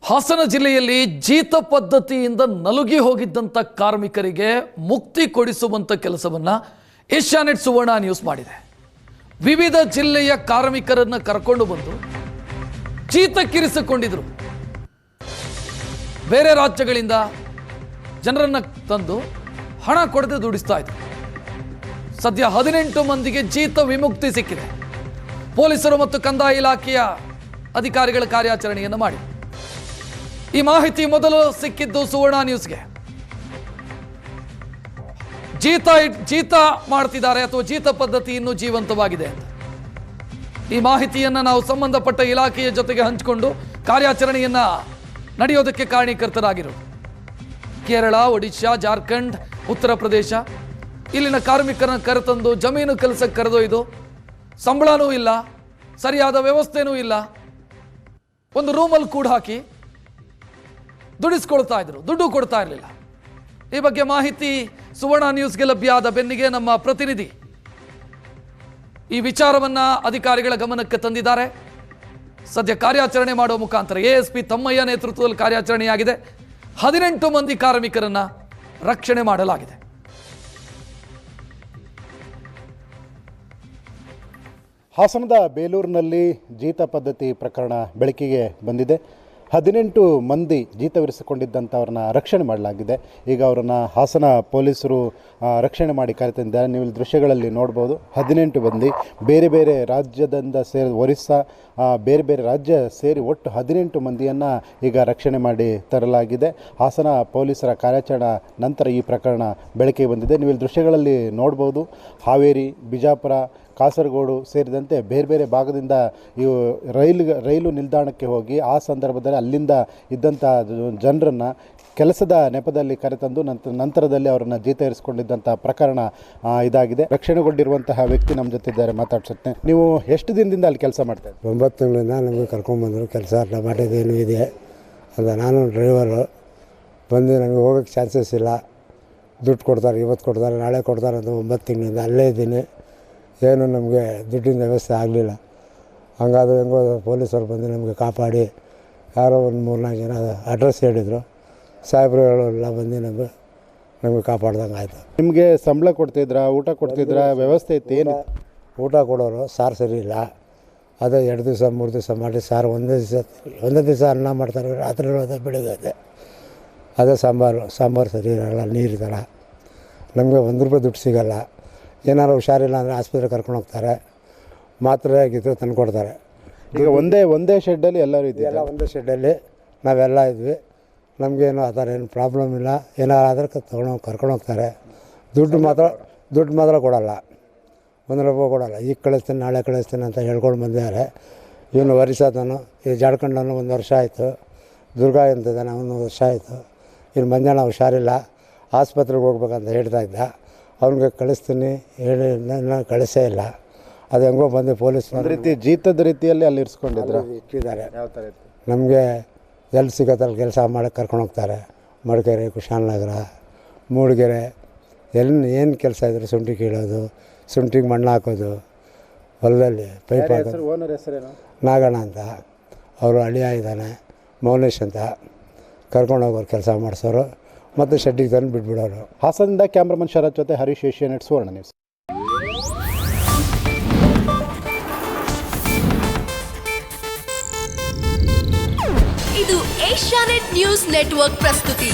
ಹಾಸನ ಜಿಲ್ಲೆಯಲ್ಲಿ ಜೀತ ಪದ್ಧತಿಯಿಂದ ನಲುಗಿ ಹೋಗಿದ್ದಂಥ ಕಾರ್ಮಿಕರಿಗೆ ಮುಕ್ತಿ ಕೊಡಿಸುವಂಥ ಕೆಲಸವನ್ನು ಏಷ್ಯಾನೆಟ್ ಸುವರ್ಣ ನ್ಯೂಸ್ ಮಾಡಿದೆ. ವಿವಿಧ ಜಿಲ್ಲೆಯ ಕಾರ್ಮಿಕರನ್ನು ಕರ್ಕೊಂಡು ಬಂದು ಜೀತಕ್ಕಿರಿಸಿಕೊಂಡಿದ್ರು. ಬೇರೆ ರಾಜ್ಯಗಳಿಂದ ಜನರನ್ನು ತಂದು ಹಣ ಕೊಡದೆ ದುಡಿಸ್ತಾ ಇದ್ರು. ಸದ್ಯ 18 ಮಂದಿಗೆ ಜೀತ ವಿಮುಕ್ತಿ ಸಿಕ್ಕಿದೆ. ಪೊಲೀಸರು ಮತ್ತು ಕಂದಾಯ ಇಲಾಖೆಯ ಅಧಿಕಾರಿಗಳ ಕಾರ್ಯಾಚರಣೆಯನ್ನು ಮಾಡಿ ಈ ಮಾಹಿತಿ ಮೊದಲು ಸಿಕ್ಕಿದ್ದು ಸುವರ್ಣ ನ್ಯೂಸ್ಗೆ. ಜೀತ ಮಾಡ್ತಿದ್ದಾರೆ ಅಥವಾ ಜೀತ ಪದ್ಧತಿ ಇನ್ನೂ ಜೀವಂತವಾಗಿದೆ ಅಂತ ಈ ಮಾಹಿತಿಯನ್ನು ನಾವು ಸಂಬಂಧಪಟ್ಟ ಇಲಾಖೆಯ ಜೊತೆಗೆ ಹಂಚಿಕೊಂಡು ಕಾರ್ಯಾಚರಣೆಯನ್ನ ನಡೆಯೋದಕ್ಕೆ ಕಾರಣೀಕರ್ತರಾಗಿರೋದು. ಕೇರಳ, ಒಡಿಶಾ, ಜಾರ್ಖಂಡ್, ಉತ್ತರ ಪ್ರದೇಶ ಇಲ್ಲಿನ ಕಾರ್ಮಿಕರನ್ನ ಕರೆತಂದು ಜಮೀನು ಕೆಲಸಕ್ಕೆ ಕರೆದೊಯ್ದು ಸಂಬಳನೂ ಇಲ್ಲ, ಸರಿಯಾದ ವ್ಯವಸ್ಥೆನೂ ಇಲ್ಲ, ಒಂದು ರೂಮಲ್ಲಿ ಕೂಡ ಹಾಕಿ ದುಡಿಸ್ಕೊಳ್ತಾ ಇದ್ರು, ದುಡ್ಡು ಕೊಡ್ತಾ ಇರಲಿಲ್ಲ. ಈ ಬಗ್ಗೆ ಮಾಹಿತಿ ಸುವರ್ಣ ನ್ಯೂಸ್ಗೆ ಲಭ್ಯ ಆದ ಬೆನ್ನಿಗೆ ನಮ್ಮ ಪ್ರತಿನಿಧಿ ಈ ವಿಚಾರವನ್ನ ಅಧಿಕಾರಿಗಳ ಗಮನಕ್ಕೆ ತಂದಿದ್ದಾರೆ. ಸದ್ಯ ಕಾರ್ಯಾಚರಣೆ ಮಾಡುವ ಮುಖಾಂತರ ಎಎಸ್ಪಿ ತಮ್ಮಯ್ಯ ನೇತೃತ್ವದಲ್ಲಿ ಕಾರ್ಯಾಚರಣೆಯಾಗಿದೆ. 18 ಮಂದಿ ಕಾರ್ಮಿಕರನ್ನ ರಕ್ಷಣೆ ಮಾಡಲಾಗಿದೆ. ಹಾಸನದ ಬೇಲೂರಿನಲ್ಲಿ ಜೀತ ಪದ್ಧತಿ ಪ್ರಕರಣ ಬೆಳಕಿಗೆ ಬಂದಿದೆ. 18 ಮಂದಿ ಜೀತವಿರಿಸಿಕೊಂಡಿದ್ದಂಥವ್ರನ್ನ ರಕ್ಷಣೆ ಮಾಡಲಾಗಿದೆ. ಈಗ ಅವರನ್ನು ಹಾಸನ ಪೊಲೀಸರು ರಕ್ಷಣೆ ಮಾಡಿ ಕರೆತಂದಿದ್ದಾರೆ. ನೀವು ಇಲ್ಲಿ ದೃಶ್ಯಗಳಲ್ಲಿ ನೋಡ್ಬೋದು. 18 ಮಂದಿ ಬೇರೆ ಬೇರೆ ರಾಜ್ಯದಿಂದ ಸೇರಿ ಒರಿಸ್ಸಾ, ಬೇರೆ ಬೇರೆ ರಾಜ್ಯ ಸೇರಿ ಒಟ್ಟು 18 ಮಂದಿಯನ್ನು ಈಗ ರಕ್ಷಣೆ ಮಾಡಿ ತರಲಾಗಿದೆ. ಹಾಸನ ಪೊಲೀಸರ ಕಾರ್ಯಾಚರಣೆ ನಂತರ ಈ ಪ್ರಕರಣ ಬೆಳಕಿಗೆ ಬಂದಿದೆ. ನೀವು ಇಲ್ಲಿ ದೃಶ್ಯಗಳಲ್ಲಿ ನೋಡ್ಬೋದು. ಹಾವೇರಿ, ಬಿಜಾಪುರ, ಕಾಸರಗೋಡು ಸೇರಿದಂತೆ ಬೇರೆ ಬೇರೆ ಭಾಗದಿಂದ ಇವು ರೈಲು ನಿಲ್ದಾಣಕ್ಕೆ ಹೋಗಿ ಆ ಸಂದರ್ಭದಲ್ಲಿ ಅಲ್ಲಿಂದ ಇದ್ದಂಥ ಜನರನ್ನು ಕೆಲಸದ ನೆಪದಲ್ಲಿ ಕರೆತಂದು ನಂತರದಲ್ಲಿ ಅವರನ್ನು ಜೀತ ಇರಿಸಿಕೊಂಡಿದ್ದಂಥ ಪ್ರಕರಣ ಇದಾಗಿದೆ. ರಕ್ಷಣೆಗೊಂಡಿರುವಂತಹ ವ್ಯಕ್ತಿ ನಮ್ಮ ಜೊತೆ ಇದ್ದಾರೆ, ಮಾತಾಡ್ಸುತ್ತೆ. ನೀವು ಎಷ್ಟು ದಿನದಿಂದ ಅಲ್ಲಿ ಕೆಲಸ ಮಾಡ್ತಾ ಇದ್ದೀರಿ? 9 ತಿಂಗಳಿಂದ ನಮಗೆ ಕರ್ಕೊಂಡ್ಬಂದರು. ಕೆಲಸ ಮಾಡಿದ್ದೇನು ಇದೆ ಅಲ್ಲ, ನಾನು ಡ್ರೈವರು ಬಂದು ನನಗೆ ಹೋಗೋಕ್ಕೆ ಚಾನ್ಸಸ್ ಇಲ್ಲ. ದುಡ್ಡು ಕೊಡ್ತಾರೆ, ಇವತ್ತು ಕೊಡ್ತಾರೆ, ನಾಳೆ ಕೊಡ್ತಾರೆ ಅಂತ 9 ತಿಂಗಳಿಂದ ಅಲ್ಲೇ ಇದ್ದೀನಿ. ಏನು ನಮಗೆ ದುಡ್ಡಿನ ವ್ಯವಸ್ಥೆ ಆಗಲಿಲ್ಲ. ಹಂಗಾದ್ರೆ ಹೆಂಗೋ ಪೊಲೀಸರು ಬಂದು ನಮಗೆ ಕಾಪಾಡಿ ಯಾರೋ ಒಂದು 3-4 ಜನ ಅಡ್ರೆಸ್ ಹೇಳಿದರು. ಸಾಹೇಬ್ರುಗಳೆಲ್ಲ ಬಂದು ನಮಗೆ ಕಾಪಾಡ್ದಂಗೆ ಆಯಿತು. ನಿಮಗೆ ಸಂಬಳ ಕೊಡ್ತಿದ್ರಾ, ಊಟ ಕೊಡ್ತಿದ್ರಾ, ವ್ಯವಸ್ಥೆ ಇತ್ತು? ಏನು ಊಟ ಕೊಡೋರು ಸಾರು ಸರಿ ಇಲ್ಲ. ಅದೇ 2 ದಿವಸ 3 ದಿವಸ ಮಾಡಿ ಸಾರು ಒಂದೇ ದಿವಸ ಅನ್ನ ಮಾಡ್ತಾರೆ, ರಾತ್ರಿ ಇರೋದೇ ಬೆಳಿಗ್ಗೆ ಅದೇ ಸಾಂಬಾರು ಸರಿ ಇರೋಲ್ಲ, ನೀರು ಥರ. ನಮಗೆ ₹1 ದುಡ್ಡು ಸಿಗೋಲ್ಲ. ಏನಾರು ಹುಷಾರಿಲ್ಲ ಅಂದರೆ ಆಸ್ಪತ್ರೆಗೆ ಕರ್ಕೊಂಡು ಹೋಗ್ತಾರೆ, ಮಾತ್ರೆ ಆಗಿತ್ತು ತಂದು ಕೊಡ್ತಾರೆ. ಈಗ ಒಂದೇ ಶೆಡ್ಡಲ್ಲಿ ಎಲ್ಲರೂ ಇದೆಯಲ್ಲ? ಒಂದೇ ಶೆಡ್ಡಲ್ಲಿ ನಾವೆಲ್ಲ ಇದ್ವಿ. ನಮಗೇನು ಆ ಥರ ಏನು ಪ್ರಾಬ್ಲಮ್ ಇಲ್ಲ. ಏನಾರಾದ್ರೆ ಕರ್ಕೊಂಡು ಹೋಗ್ತಾರೆ. ದುಡ್ಡು ಮಾತ್ರ ಕೊಡೋಲ್ಲ, ₹1 ಕೊಡೋಲ್ಲ. ಈಗ ಕಳಿಸ್ತೀನಿ, ನಾಳೆ ಕಳಿಸ್ತೀನಿ ಅಂತ ಹೇಳ್ಕೊಂಡು ಬಂದಿದ್ದಾರೆ. ಇವನು ಒರಿಸ್ಸಾದನು, ಈ ಜಾರ್ಖಂಡನು 1 ವರ್ಷ ಆಯಿತು. ದುರ್ಗಾ ಅಂತಿದ್ದಾನೆ, 1 ವರ್ಷ ಆಯಿತು. ಇನ್ನು ಮಂಜಾನ ಹುಷಾರಿಲ್ಲ, ಆಸ್ಪತ್ರೆಗೆ ಹೋಗ್ಬೇಕಂತ ಹೇಳ್ತಾ ಇದ್ದ. ಅವ್ನಿಗೆ ಕಳಿಸ್ತೀನಿ ಹೇಳಿ ನಾನು ಕಳಿಸೇ ಇಲ್ಲ. ಅದು ಹೆಂಗೋ ಬಂದು ಪೊಲೀಸ್ ಒಂದು ರೀತಿ ಜೀತದ ರೀತಿಯಲ್ಲಿ ಅಲ್ಲಿ ಇರಿಸ್ಕೊಂಡಿದ್ರು, ಇಟ್ಟಿದ್ದಾರೆ. ಯಾವ ಥರ ಇತ್ತು? ನಮಗೆ ಎಲ್ಲಿ ಸಿಗತ್ತಲ್ಲಿ ಕೆಲಸ ಮಾಡೋಕ್ಕೆ ಕರ್ಕೊಂಡು ಹೋಗ್ತಾರೆ. ಮಡಿಕೇರಿ, ಕುಶಾಲನಗರ, ಮೂಡಿಗೆರೆ, ಏನು ಕೆಲಸ ಇದ್ರು ಶುಂಠಿ ಕೀಳೋದು, ಶುಂಠಿಗೆ ಮಣ್ಣು ಹಾಕೋದು, ಹೊಲದಲ್ಲಿ ಪೈಪ್ ಹಾಕೋದು. ಓನರ್ ಹೆಸರೇನು? ನಾಗಣ್ಣ ಅಂತ. ಅವರು ಅಳಿಯ ಇದ್ದಾನೆ, ಮೌನೇಶ್ ಅಂತ. ಕರ್ಕೊಂಡು ಹೋಗೋರು, ಕೆಲಸ ಮಾಡಿಸೋರು, ಮತ್ತು ಶೆಡ್ಡಿಗೆ ತಂದು ಬಿಟ್ಬಿಡೋರು. ಹಾಸನದಿಂದ ಕ್ಯಾಮ್ರಾಮನ್ ಶರತ್ ಜೊತೆ ಹರೀಶ್, ಏಷ್ಯಾನೆಟ್ ಸುವರ್ಣ ನ್ಯೂಸ್. ಇದು ಏಷ್ಯಾನೆಟ್ ನ್ಯೂಸ್ ನೆಟ್ವರ್ಕ್ ಪ್ರಸ್ತುತಿ.